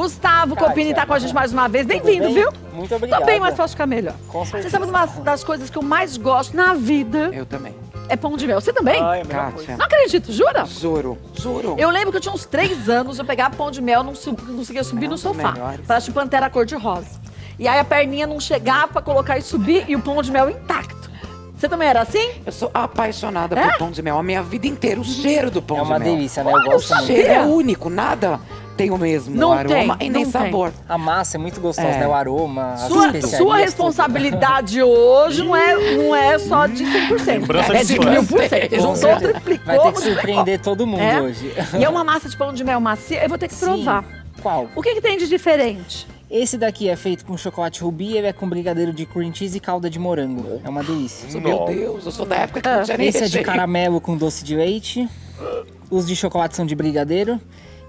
Gustavo Copini tá com a gente mais uma vez. Bem-vindo, viu? Muito obrigado. Tô bem, mas posso ficar melhor. Com certeza. Você sabe uma das coisas que eu mais gosto na vida Eu também. é pão de mel. Você também? Ai, é a melhor Kátia. Não acredito, jura? Juro, juro. Eu lembro que eu tinha uns 3 anos, eu pegava pão de mel, não conseguia subir no sofá. Parece tipo Pantera cor-de-rosa. E aí a perninha não chegava pra colocar e subir e o pão de mel intacto. Você também era assim? Eu sou apaixonada por pão de mel a minha vida inteira. O cheiro do pão É de uma mel. delícia, né? Eu gosto O muito. cheiro é único, nada tem o mesmo Não aroma tem, e nem não tem. sabor. A massa é muito gostosa, É. né? O aroma, as Sua especiarias, responsabilidade hoje não é só de 100%. Lembrança É de de infância. 1000%. tudo. Juntou, Vai triplicou, ter que multiplicou. surpreender todo mundo É? hoje. E é uma massa de pão de mel macia, eu vou ter que Sim. provar. Qual? O que tem de diferente? Esse daqui é feito com chocolate rubi, ele é com brigadeiro de cream cheese e calda de morango. É uma delícia. Meu Deus, eu sou da época que não tinha nem Esse é de recheio. caramelo com doce de leite. Os de chocolate são de brigadeiro.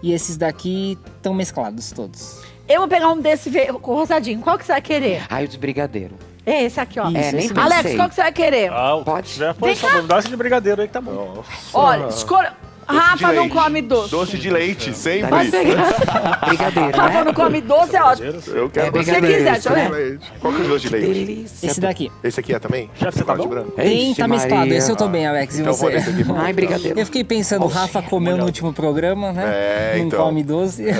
E esses daqui estão mesclados todos. Eu vou pegar um desse com rosadinho. Qual que você vai querer? Ai, o de brigadeiro. É esse aqui, ó. Isso, É, nem esse Alex, pensei. qual que você vai querer? Ah, Pode? já foi só dá esse de brigadeiro aí que tá bom. Olha, escolha. Rafa não leite. come doce. Doce de leite, sempre. Vai pegar. Brigadeiro, Rafa né? não come doce, é ótimo. Eu quero É doce de brigadeiro, leite. deixa eu ver. Leite. Qual que é o doce de leite? Delícia. Esse daqui. Esse aqui é também? Chefe, você tá Chocolate bom? branco? Tem, Ixi, tá mesclado. Maria. Esse eu tô bem, Alex. E Então você? vou esse aqui. Ai, brigadeiro. Eu fiquei pensando, o Rafa comeu no último programa, né? É, não então. come doce. Ele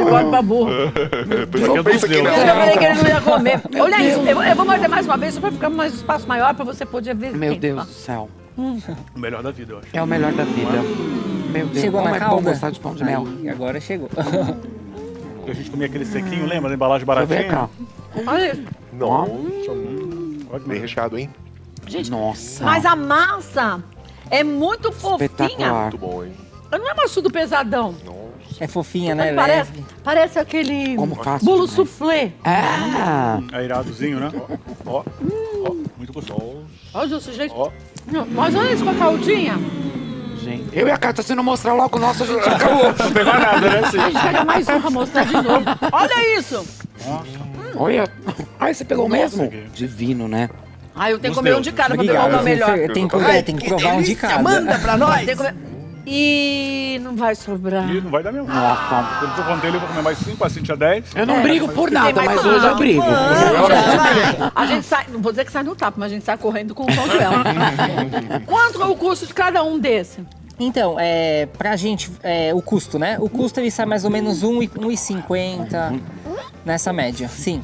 come pra burro. O pessoal pensa que Eu não. falei que ele não ia comer. Olha isso, eu vou morder mais uma vez, só pra ficar mais espaço maior, pra você poder ver. Meu quem Deus tá. do céu. O melhor da vida, eu acho. É o melhor da vida. Meu Deus, Chegou como na é bom calda? gostar de pão de mel. Aí, agora chegou. A gente comia aquele sequinho, lembra da embalagem Deixa eu ver cá. baratinha? Olha isso. Nossa, Pode bem comer. recheado, hein? Nossa. Mas a massa é muito fofinha. Espetacular. Muito bom, hein? Não é maçudo pesadão. É fofinha, Mas né? parece, Leve. parece aquele Como fácil bolo demais. soufflé. Ah, É iradozinho, né? Ó, ó, muito gostoso. Olha esse jeito. Ó, Não, mas olha isso com a caldinha. gente. Eu e a Kátia, se não mostrar logo o nosso, a gente acabou. não pegou nada, né? A gente pega mais um pra mostrar de novo. Olha isso. Olha. Ai, você pegou o mesmo? que- Divino, né? Ai, eu tenho que Nos comer um deuses. de cada pra pegar Obrigado. uma melhor. Tem que provar um de cada. pra nós. Tem que comer. E não vai sobrar. E não vai dar mesmo. Nossa. Quando eu contei, ele, eu vou comer mais 5, assim tinha 10. Eu não brigo por nada, Tem mais mas uma. hoje eu brigo. A gente sai, não vou dizer que sai no tapa, mas a gente sai correndo com o pão de mel. Quanto é o custo de cada um desse? Então, pra gente, o custo, né? O custo ele sai mais ou menos R$1,50 nessa média, sim.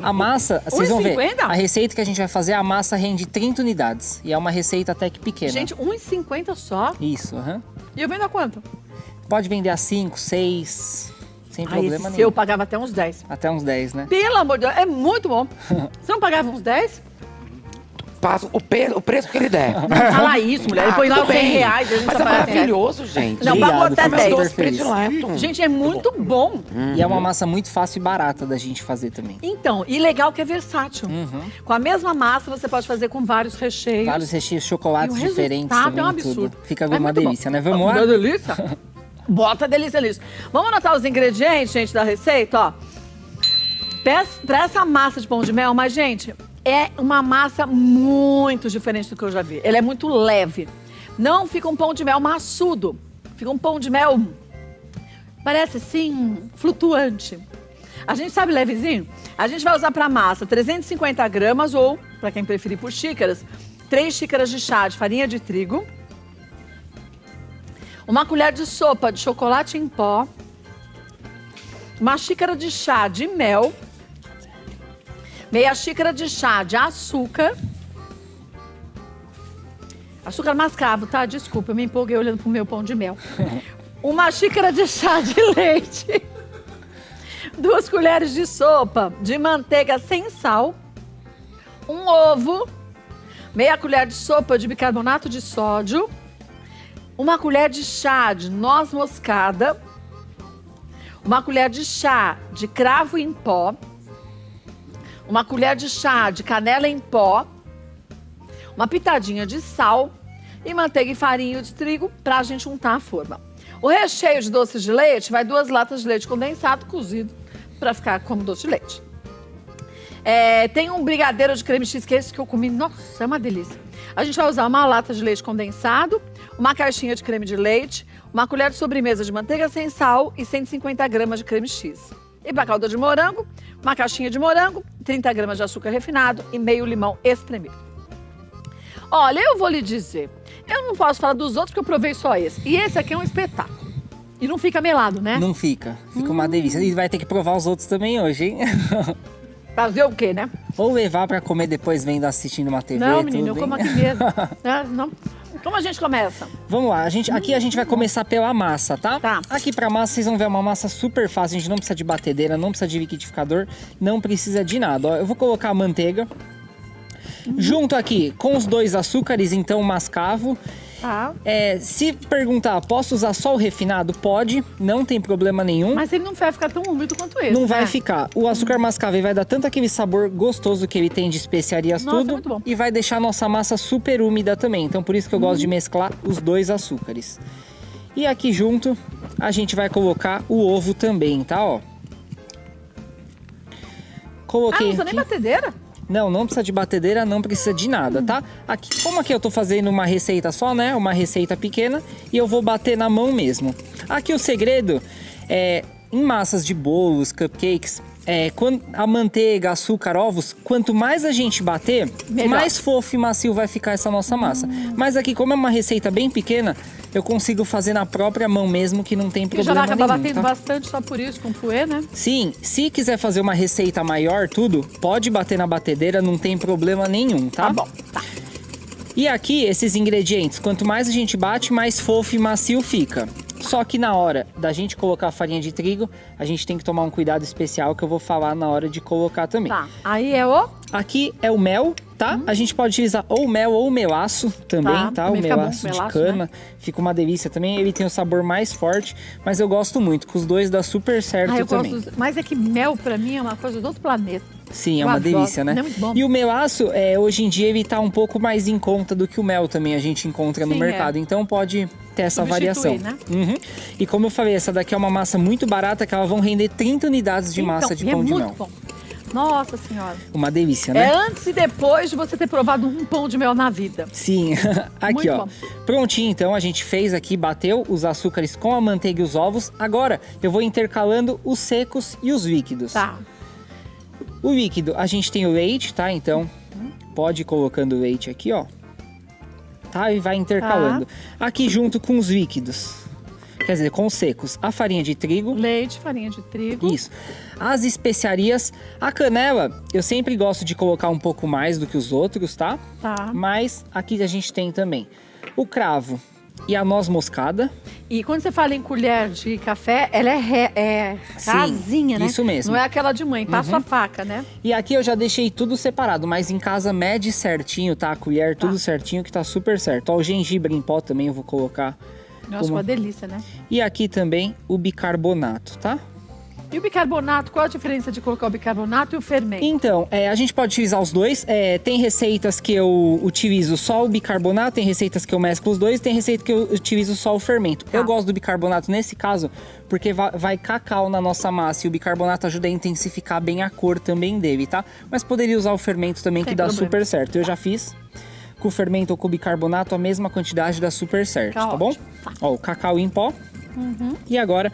A massa, vocês vão ver, 1,50? a receita que a gente vai fazer, a massa rende 30 unidades. E é uma receita até que pequena. Gente, R$1,50 só. Isso, aham. E eu vendo a quanto? Pode vender a 5, 6, sem Aí problema esse nenhum. seu eu pagava até uns 10. Até uns 10, né? Pelo amor de Deus, é muito bom. Você não pagava uns 10? Passo o preço que ele der. Fala isso, mulher. Ele põe lá tudo os 100 bem. reais. A gente Mas só é paga 100 reais. maravilhoso, gente. Não, Obrigado, pagou até fico Meu super 10. doce feliz. predileto. Gente, é muito bom. E é uma massa muito fácil e barata da gente fazer também. Então, e legal que é versátil. Com a mesma massa, você pode fazer com vários recheios. Vários recheios, E chocolates o diferentes resultado também, é um absurdo. tudo. Fica É uma muito delícia, bom. né? Vamos lá? Uma delícia? Bota delícia nisso. Vamos anotar os ingredientes, gente, da receita, ó. Pra essa massa de pão de mel, mas, gente, é uma massa muito diferente do que eu já vi. Ela é muito leve. Não fica um pão de mel maçudo. Fica um pão de mel, parece assim, flutuante. A gente sabe levezinho? A gente vai usar pra massa 350 gramas ou, pra quem preferir por xícaras, 3 xícaras de chá de farinha de trigo, uma colher de sopa de chocolate em pó, uma xícara de chá de mel, meia xícara de chá de açúcar, açúcar mascavo, tá? Desculpa, eu me empolguei olhando pro meu pão de mel. Uma xícara de chá de leite, 2 colheres de sopa de manteiga sem sal, um ovo, meia colher de sopa de bicarbonato de sódio, uma colher de chá de noz moscada, uma colher de chá de cravo em pó, uma colher de chá de canela em pó, uma pitadinha de sal e manteiga e farinha de trigo pra gente untar a forma. O recheio de doce de leite vai 2 latas de leite condensado cozido pra ficar como doce de leite. Tem um brigadeiro de creme cheese, que é esse que eu comi. Nossa, é uma delícia. A gente vai usar uma lata de leite condensado, uma caixinha de creme de leite, uma colher de sobremesa de manteiga sem sal e 150 gramas de creme X. E para calda de morango, uma caixinha de morango, 30 gramas de açúcar refinado e meio limão espremido. Olha, eu vou lhe dizer, eu não posso falar dos outros porque eu provei só esse. E esse aqui é um espetáculo. E não fica melado, né? Não fica. Fica uma delícia. E vai ter que provar os outros também hoje, hein? Fazer o quê, né? Ou levar pra comer depois vendo assistindo uma TV. Não, menino, eu tudo, como hein? aqui mesmo. Não. Como a gente começa? Vamos lá, aqui a gente vai começar pela massa, tá? Tá. Aqui pra massa, vocês vão ver uma massa super fácil. A gente não precisa de batedeira, não precisa de liquidificador, não precisa de nada. Ó, eu vou colocar a manteiga. Junto aqui com os 2 açúcares, então mascavo. Tá. Se perguntar, posso usar só o refinado? Pode, não tem problema nenhum. Mas ele não vai ficar tão úmido quanto esse, Não vai né? ficar. O açúcar mascavo vai dar tanto aquele sabor gostoso que ele tem de especiarias, Nossa, tudo. muito bom. E vai deixar a nossa massa super úmida também. Então por isso que eu gosto de mesclar os 2 açúcares. E aqui junto a gente vai colocar o ovo também, tá? Ó. Coloquei Não usa aqui. nem batedeira? Não precisa de batedeira, não precisa de nada, tá? Aqui, como aqui eu tô fazendo uma receita só, né? Uma receita pequena e eu vou bater na mão mesmo. Aqui o segredo é em massas de bolos, cupcakes, quando a manteiga, açúcar, ovos, quanto mais a gente bater, Melhor. mais fofo e macio vai ficar essa nossa massa. Mas aqui, como é uma receita bem pequena, eu consigo fazer na própria mão mesmo, que não tem Porque já problema vai acabar nenhum, batendo tá? bastante só por isso, com fouet, né? Sim, se quiser fazer uma receita maior, tudo, pode bater na batedeira, não tem problema nenhum, tá? Tá bom, tá. E aqui, esses ingredientes, quanto mais a gente bate, mais fofo e macio fica. Só que na hora da gente colocar a farinha de trigo, a gente tem que tomar um cuidado especial que eu vou falar na hora de colocar também. Tá, aí é o... Aqui é o mel, tá? A gente pode utilizar ou mel ou melaço também, Tá, tá? também O fica bom, melaço de melaço, cana. né? Fica uma delícia também. Ele tem o sabor mais forte, mas eu gosto muito. Com os 2 dá super certo eu também. gosto... Mas é que mel, pra mim, é uma coisa do outro planeta. Sim, é Eu uma adoro. delícia, né? É muito bom. E o melaço, hoje em dia, ele tá um pouco mais em conta do que o mel também a gente encontra no Sim, mercado. Então pode ter essa variação. Né? Uhum. E como eu falei, essa daqui é uma massa muito barata, que elas vão render 30 unidades de massa de e pão é de muito mel. bom. Nossa Senhora. Uma delícia, É né? antes e depois de você ter provado um pão de mel na vida. Sim. Aqui, Muito ó. bom. Prontinho, então. A gente fez aqui, bateu os açúcares com a manteiga e os ovos. Agora, eu vou intercalando os secos e os líquidos. Tá. O líquido, a gente tem o leite, tá? Então, pode ir colocando o leite aqui, ó. Tá? E vai intercalando. Aqui junto com os líquidos. Quer dizer, com os secos. A farinha de trigo. Leite, farinha de trigo. Isso. As especiarias. A canela, eu sempre gosto de colocar um pouco mais do que os outros, tá? Tá. Mas aqui a gente tem também o cravo e a noz moscada. E quando você fala em colher de café, ela é Sim, casinha, né? isso mesmo. Não é aquela de mãe, passa a faca, né? E aqui eu já deixei tudo separado, mas em casa mede certinho, tá? A colher, tudo certinho, que tá super certo. Ó, o gengibre em pó também eu vou colocar. Nossa, uma delícia, né? E aqui também o bicarbonato, tá? E o bicarbonato, qual a diferença de colocar o bicarbonato e o fermento? Então, a gente pode utilizar os dois. Tem receitas que eu utilizo só o bicarbonato, tem receitas que eu mesclo os dois, tem receita que eu utilizo só o fermento. Tá. Eu gosto do bicarbonato nesse caso, porque vai cacau na nossa massa e o bicarbonato ajuda a intensificar bem a cor também dele, tá? Mas poderia usar o fermento também, Sem que dá problema. super certo. Eu já fiz com o fermento ou com o bicarbonato, a mesma quantidade dá super certo, Tá tá bom? ótimo. Tá. Ó, o cacau em pó. E agora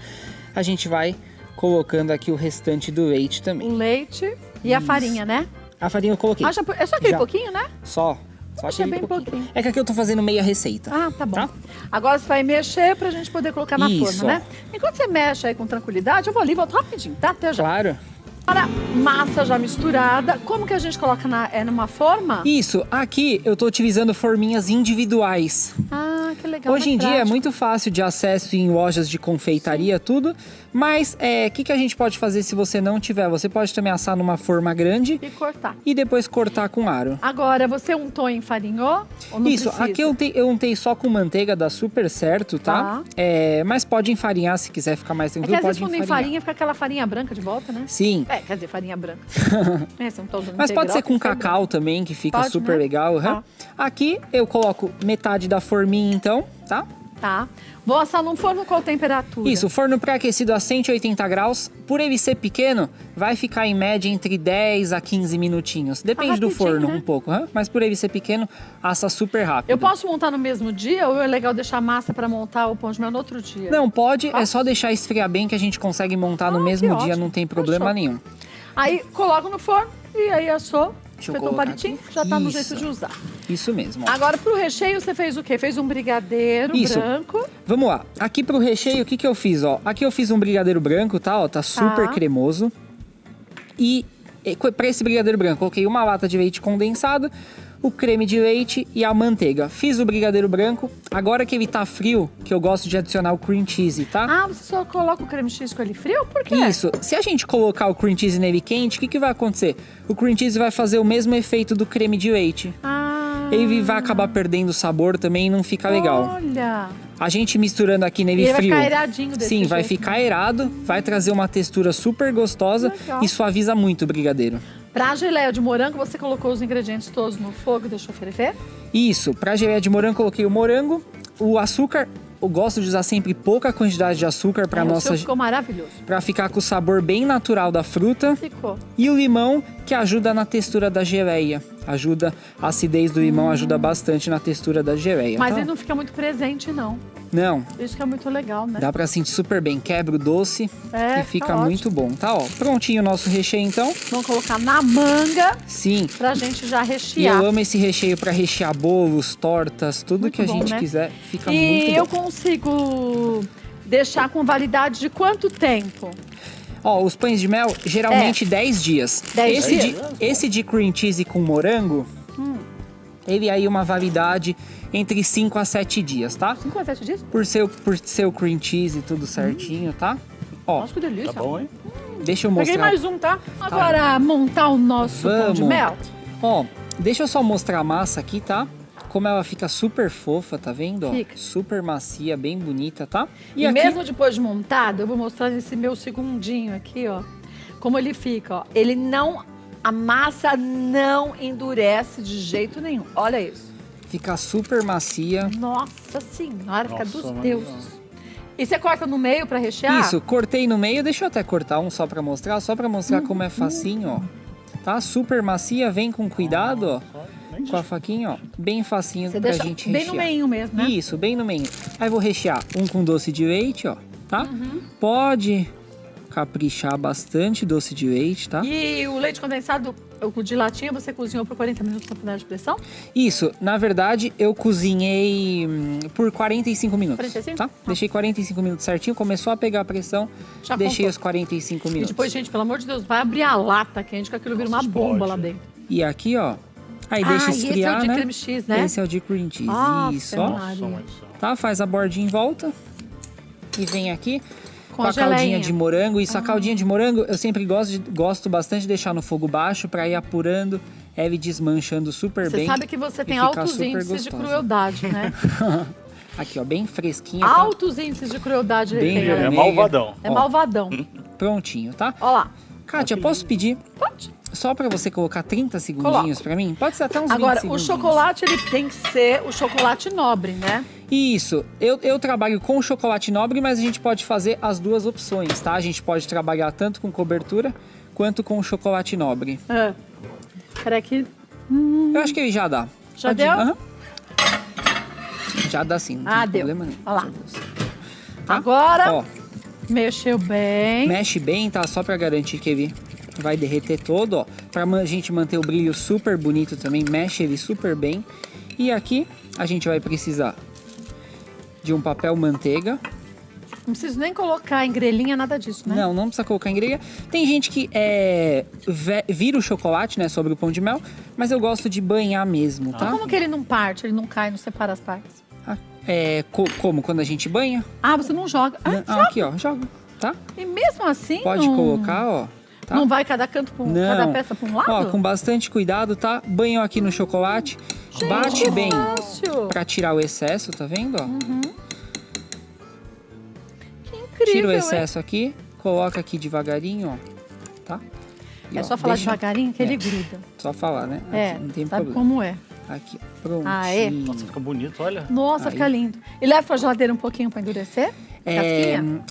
a gente vai colocando aqui o restante do leite também. O leite e a farinha, né? A farinha eu coloquei. Ah, é só aquele Já. pouquinho, né? Só Achei aquele bem pouquinho. É que aqui eu tô fazendo meia receita. Ah, tá bom. Tá? Agora você vai mexer pra gente poder colocar na Isso, forma, né? Enquanto você mexe aí com tranquilidade, eu vou ali e volto rapidinho, tá? Até já. Claro. Agora, massa já misturada. Como que a gente coloca numa forma? Isso, aqui eu tô utilizando forminhas individuais. Ah, que legal. Hoje em mais dia é prático. muito fácil de acesso em lojas de confeitaria, tudo. Mas o que a gente pode fazer se você não tiver? Você pode também assar numa forma grande E cortar. e depois cortar com aro. Agora, você untou e enfarinhou? Ou não Isso, precisa? aqui eu untei só com manteiga, dá super certo, tá? Tá. Mas pode enfarinhar se quiser ficar mais É que tranquilo, às vezes pode quando enfarinhar. enfarinha fica aquela farinha branca de volta, né? Sim, Quer dizer, farinha branca. Você não tá usando mas pode integral, ser com tem que ser cacau também, que fica Pode, super né? legal. aham. Tá. Aqui eu coloco metade da forminha então, tá? Tá. Vou assar num forno qual temperatura? Isso, forno pré-aquecido a 180 graus. Por ele ser pequeno, vai ficar em média entre 10 a 15 minutinhos. Depende do rapidinho, forno né? um pouco, mas por ele ser pequeno, assa super rápido. Eu posso montar no mesmo dia ou é legal deixar a massa para montar o pão de mel no outro dia? Não, pode, é só deixar esfriar bem que a gente consegue montar no mesmo que dia, ótimo. não tem problema Fechou. nenhum. Aí coloco no forno e aí assou. Deixa eu Feito um colocar palitinho, aqui. já tá no Isso. jeito de usar. Isso mesmo. Ó. Agora pro recheio você fez o quê? Fez um brigadeiro Isso. branco. Vamos lá. Aqui pro recheio, o que que eu fiz, ó? Aqui eu fiz um brigadeiro branco, tá? Ó, tá super cremoso. E para esse brigadeiro branco, coloquei uma lata de leite condensado, o creme de leite e a manteiga. Fiz o brigadeiro branco. Agora que ele tá frio, que eu gosto de adicionar o cream cheese, tá? Ah, você só coloca o creme cheese com ele frio? Por quê? Isso. Se a gente colocar o cream cheese nele quente, o que que vai acontecer? O cream cheese vai fazer o mesmo efeito do creme de leite. Ah, Ele vai acabar perdendo o sabor também e não fica legal. olha. A gente misturando aqui nele E ele vai frio. ficar airadinho desse Sim, vai jeito, ficar aerado, vai trazer uma textura super gostosa Legal. e suaviza muito o brigadeiro. Pra geleia de morango, você colocou os ingredientes todos no fogo e deixou ferver? Isso, pra geleia de morango, coloquei o morango, o açúcar. Eu gosto de usar sempre pouca quantidade de açúcar para O nossa, seu ficou maravilhoso. para ficar com o sabor bem natural da fruta. Ficou. E o limão, que ajuda na textura da geleia. Ajuda, a acidez do limão ajuda bastante na textura da geleia. Mas tá? ele não fica muito presente, não. Não, Isso que é muito legal, né? dá pra sentir super bem. Quebra o doce É, e fica tá muito bom, tá? Ó, prontinho o nosso recheio, então. Vamos colocar na manga Sim. pra gente já E rechear. eu amo esse recheio pra rechear bolos, tortas, tudo Muito que a bom, gente né? quiser. Fica E muito eu bom. consigo deixar com validade de quanto tempo? Ó, os pães de mel, geralmente 10 dias. 10 esse dias? esse de cream cheese com morango, ele aí uma validade entre 5 a 7 dias, tá? 5 a 7 dias? Por ser o cream cheese e tudo certinho, tá? Ó, Nossa, que delícia. Tá bom, hein? deixa eu Peguei mostrar. mais um, tá? Agora, montar o nosso pão de Vamos. mel. Ó, deixa eu só mostrar a massa aqui, tá? Como ela fica super fofa, tá vendo? Ó, Fica. super macia, bem bonita, tá? E aqui, mesmo depois de montado, eu vou mostrar nesse meu segundinho aqui, ó. Como ele fica, ó. Ele não... A massa não endurece de jeito nenhum. Olha isso. fica super macia. Nossa senhora, fica Nossa, dos mas deuses. E você corta no meio pra rechear? Isso, cortei no meio, deixa eu até cortar um só pra mostrar como é facinho, ó. Tá super macia, vem com cuidado, ó. Com a faquinha, ó, bem facinho Você pra deixa gente bem rechear. no meio mesmo, né? Isso, bem no meio. Aí vou rechear um com doce de leite, ó, tá? Uhum. Pode caprichar bastante doce de leite, tá? E o leite condensado, o de latinha, você cozinhou por 40 minutos na panela de pressão? Isso, na verdade, eu cozinhei por 45 minutos, 45? tá? Deixei 45 minutos certinho, começou a pegar a pressão, Já deixei contou. os 45 E minutos. depois, gente, pelo amor de Deus, vai abrir a lata quente, que aquilo vira uma bomba explode. lá dentro. E aqui, ó, aí deixa Ah, e esse é o esfriar, de né? cream cheese, né? Esse é o de cream cheese, Nossa, isso, ó. Maria. Nossa, mas só. Tá? Faz a bordinha em volta e vem aqui com a a caldinha geleinha. de morango. Isso, a caldinha de morango eu sempre gosto bastante de deixar no fogo baixo pra ir apurando, ela ir desmanchando super Você bem. sabe que você e tem ficar altos super índices de gostosa. crueldade, né? Aqui, ó, bem fresquinha, tá? Altos índices de crueldade ele Bem tem, vermelho. galera. É malvadão. É Ó, malvadão. Prontinho, tá? Ó lá. Kátia, posso pedir Pode. só pra você colocar 30 segundinhos pra mim? Pode ser até uns 20 Agora, o segundinhos. chocolate, ele tem que ser o chocolate nobre, né? Isso, eu trabalho com chocolate nobre, mas a gente pode fazer as duas opções, tá? A gente pode trabalhar tanto com cobertura quanto com chocolate nobre. Ah. Peraí que... Eu acho que ele já dá. Já Pode ir. deu? Aham. Já dá sim, não Ah, tem deu. problema nenhum. Olha lá. Já deu sim. Tá? Agora, Ó, mexeu bem. mexe bem, tá? Só pra garantir que ele vai derreter todo, ó. Pra gente manter o brilho super bonito também, mexe ele super bem. E aqui a gente vai precisar de um papel manteiga. Não preciso nem colocar em grelhinha, nada disso, né? Não precisa colocar em grelha. Tem gente que vira o chocolate, né, sobre o pão de mel, mas eu gosto de banhar mesmo, tá? Como que ele não parte, ele não cai, não separa as partes? Ah, como? Quando a gente banha? Ah, você não joga. Ah, Ah, aqui, ó, joga, tá? e mesmo assim Pode não... colocar, ó. Tá? Não vai cada canto, cada peça para um lado? Ó, com bastante cuidado, tá? Banho aqui no chocolate, bate que bem fácil. pra tirar o excesso, tá vendo, ó? Que incrível, Tira o hein? excesso aqui, coloca aqui devagarinho, ó, tá? E, É ó, só falar deixa- devagarinho que ele gruda. Só falar, né? É, Aqui não tem sabe problema. como é. Aqui, prontinho. Aê. Nossa, fica bonito, olha. Nossa, Aí. fica lindo. E leva pra geladeira um pouquinho pra endurecer? Casquinha?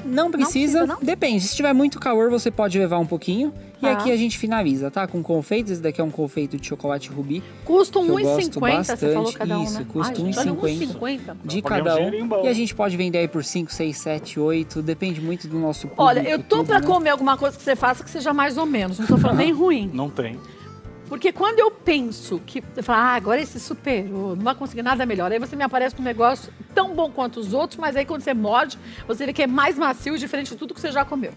Não precisa, precisa, não? depende. Se tiver muito calor, você pode levar um pouquinho. E Tá. aqui a gente finaliza, tá? Com confeitos. Esse daqui é um confeito de chocolate rubi. Custa que eu gosto 1,50, você falou bastante. cada um, Isso, né? custa Ai, gente, olha, 1,50 de Paguei um cada um. dinheirinho bom. E a gente pode vender aí por 5, 6, 7, 8. Depende muito do nosso público. Olha, eu tô tudo, pra né? comer alguma coisa que você faça que seja mais ou menos. Não tô falando nem ruim. Não tem. Porque quando eu penso que... Eu falo, agora esse superou, não vai conseguir nada melhor. Aí você me aparece com um negócio tão bom quanto os outros, mas aí quando você morde, você vê que é mais macio e diferente de tudo que você já comeu.